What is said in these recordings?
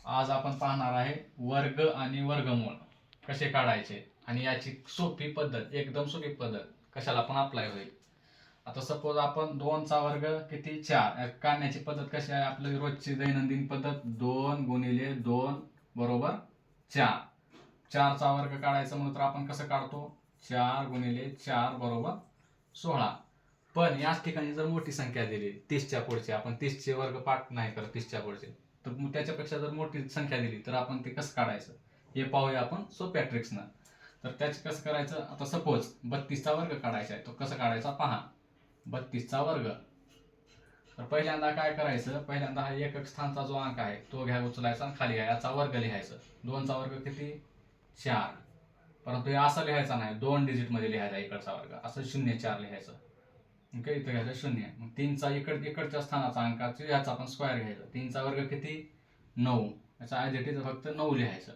आज आपण पाहणार आहे वर्ग आणि वर्गमूळ कसे काढायचे आणि याची सोपी पद्धत, एकदम सोपी पद्धत कशाला पण अप्लाय होईल. आता सपोज आपण 2चा वर्ग किती 4 काढण्याची पद्धत कशी आहे. आपली रोजची दैनंदिन पद्धत 2 गुणिले 2 बरोबर 4. 4चा वर्ग काढायचा म्हणून तर आपण कसं काढतो, 4 गुणिले 4 बरोबर 16. पण याच ठिकाणी जर मोठी संख्या दिली 30च्या पुढची, आपण 30चे वर्ग पाठ नाही करत 30च्या पुढचे, तर त्याच्यापेक्षा जर मोठी संख्या दिली तर आपण ते कसं काढायचं हे पाहूया आपण सोप्या ट्रिक्सनं. तर त्याचं कसं करायचं. आता सपोज 32चा वर्ग काढायचा आहे, तो कसं काढायचा पहा. 32चा वर्ग, तर पहिल्यांदा काय करायचं, पहिल्यांदा हा एकक स्थानचा जो अंक आहे तो घ्या उचलायचा आणि खाली याचा वर्ग लिहायचं. 2चा वर्ग किती 4, परंतु हे असं लिहायचा नाही, 2 डिजिट मध्ये लिहायचा इकडचा वर्ग, असं 0,4 लिहायचं. ओके, इथं घ्यायचं 0. मग 3चा इकडच्या स्थानाचा अंकाचा याचा आपण स्क्वेअर घ्यायचा. 3चा वर्ग किती 9, याचा ॲज इट इज फक्त 9 लिहायचं.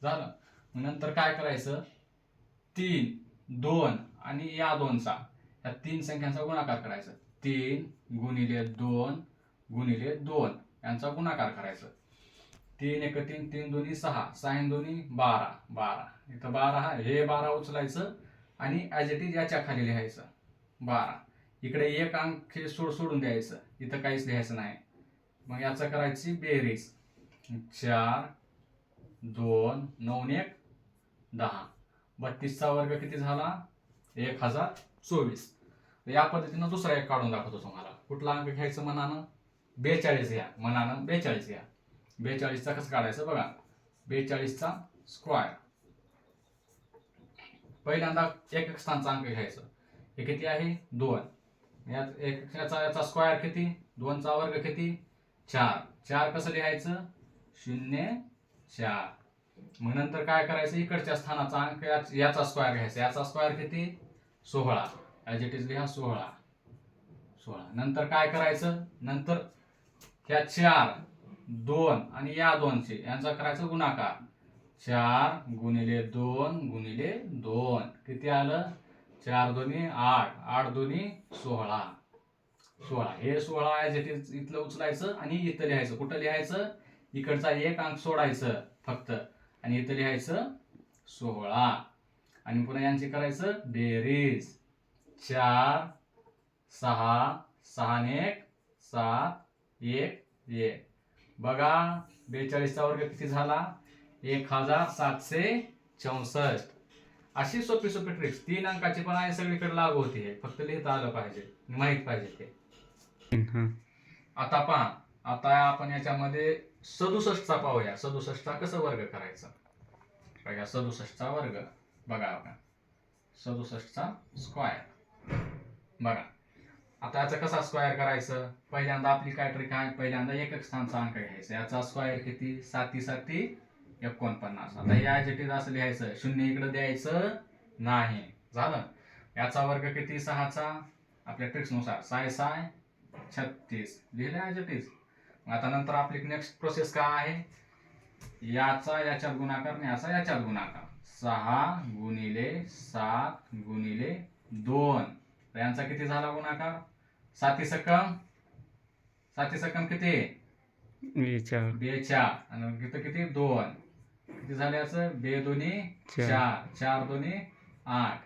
झालं. मग नंतर काय करायचं, 3, 2 आणि या 2चा, या 3 संख्यांचा गुणाकार करायचा. 3 गुणिले 2 गुणिले 2 यांचा गुणाकार करायचा. 3 1 3, 3 2 6, 6 2 12, 12. इथं 12 हे 12 उचलायचं आणि ॲज इट इज याच्या खाली लिहायचं 12. इकडे एक अंक हे सोडून द्यायचं, इथं काहीच लिहायचं नाही. मग याचं करायची बेरीज. 4 2 9 1 10. 32चा वर्ग किती झाला 1024. या पद्धतीनं दुसरा एक काढून दाखवतो तुम्हाला. कुठला अंक घ्यायचं मनानं, 42 घ्या. मनानं 42 घ्या. 42चा कसं काढायचं बघा. 42चा स्क्वेअर, पहिल्यांदा एकक स्थानचा अंक घ्यायचं. हे किती आहे 2. याचा स्क्वेअर किती, 2चा वर्ग किती 4. 4 कसं लिहायचं 0,4. मग नंतर काय करायचं, इकडच्या स्थानाचा अंक याचा स्क्वेअर घ्यायचा. याचा स्क्वेअर किती 16, ॲज इट इज लिहा 16. नंतर काय करायचं, नंतर ह्या 4 2 आणि या 2चे यांचा करायचं गुणाकार. 4 गुणिले 2 गुणिले 2 किती आलं 4 2 8, 8 2 16. हे 16 ॲज इट इज इथलं उचलायचं आणि इथं लिहायचं. कुठं लिहायचं, इकडचा एक अंक सोडायचं फक्त आणि इथं लिहायचं 16. आणि पुन्हा यांची करायचं बेरीज. 4 6 6 1 7 1 1. बघा 42चा वर्ग किती झाला 1764. अशी सोपी सोपी ट्रिक्स 3 अंकाची पण आहे, सगळीकडे लागू होती. फक्त लिहिता आलं पाहिजे, माहित पाहिजे ते. आता पहा, आता आपण याच्यामध्ये 67चा पाहूया. 67चा कसं वर्ग करायचा बघा. 67चा वर्ग बघा, 67चा स्क्वेअर बघा. आता याचा कसा स्क्वेअर करायचं, पहिल्यांदा आपली काय ट्रिक आहे, पहिल्यांदा एकक स्थानचा अंक घ्यायचा. याचा स्क्वेअर किती 7 7 49. आता या ॲज इट इज असं लिहायचं, 0 इकडे द्यायचं नाही. झालं. याचा वर्ग किती 6चा, आपल्या ट्रिक्सनुसार 6 6 36 लिहिलं ॲज इट इज. आता नंतर आपली नेक्स्ट प्रोसेस काय आहे, याचा याच्यात गुणाकार आणि याचा याच्यात गुणाकार. 6 गुणिले 7 गुणिले 2, यांचा किती झाला गुणाकार 7 सकम किती 42 आणि इथं किती 2, किती झालं याचं 2 2 4, 4 2 8,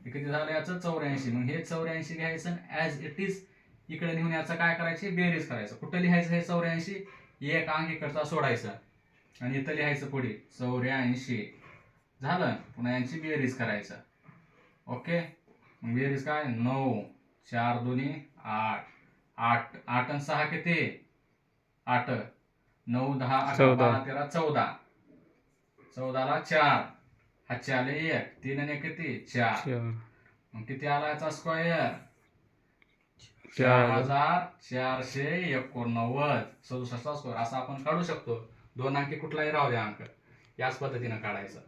किती झालं याचं 84. मग हे 84 घ्यायचं ॲज इट इज इकडे नेऊन याचं काय करायची बेरीज करायचं. कुठं लिहायचं हे 84, एक अंक इकडचा सोडायचं आणि इथं लिहायचं पुढे 84. झालं. पुन्हा यांची बेरीज करायचं. ओके, बेरीज काय 9 4 2 8, 8 8 आणि 6 किती 8, 9 10 11 12 13 14. 14ला 4, हातचे आले 1, 3 आणि 1 किती 4. मग किती आला याचा स्क्वेअर 4449. 67चा स्क्वेअर असं आपण काढू शकतो. 2 अंकी कुठलाही राहू द्या अंक, याच पद्धतीनं काढायचं.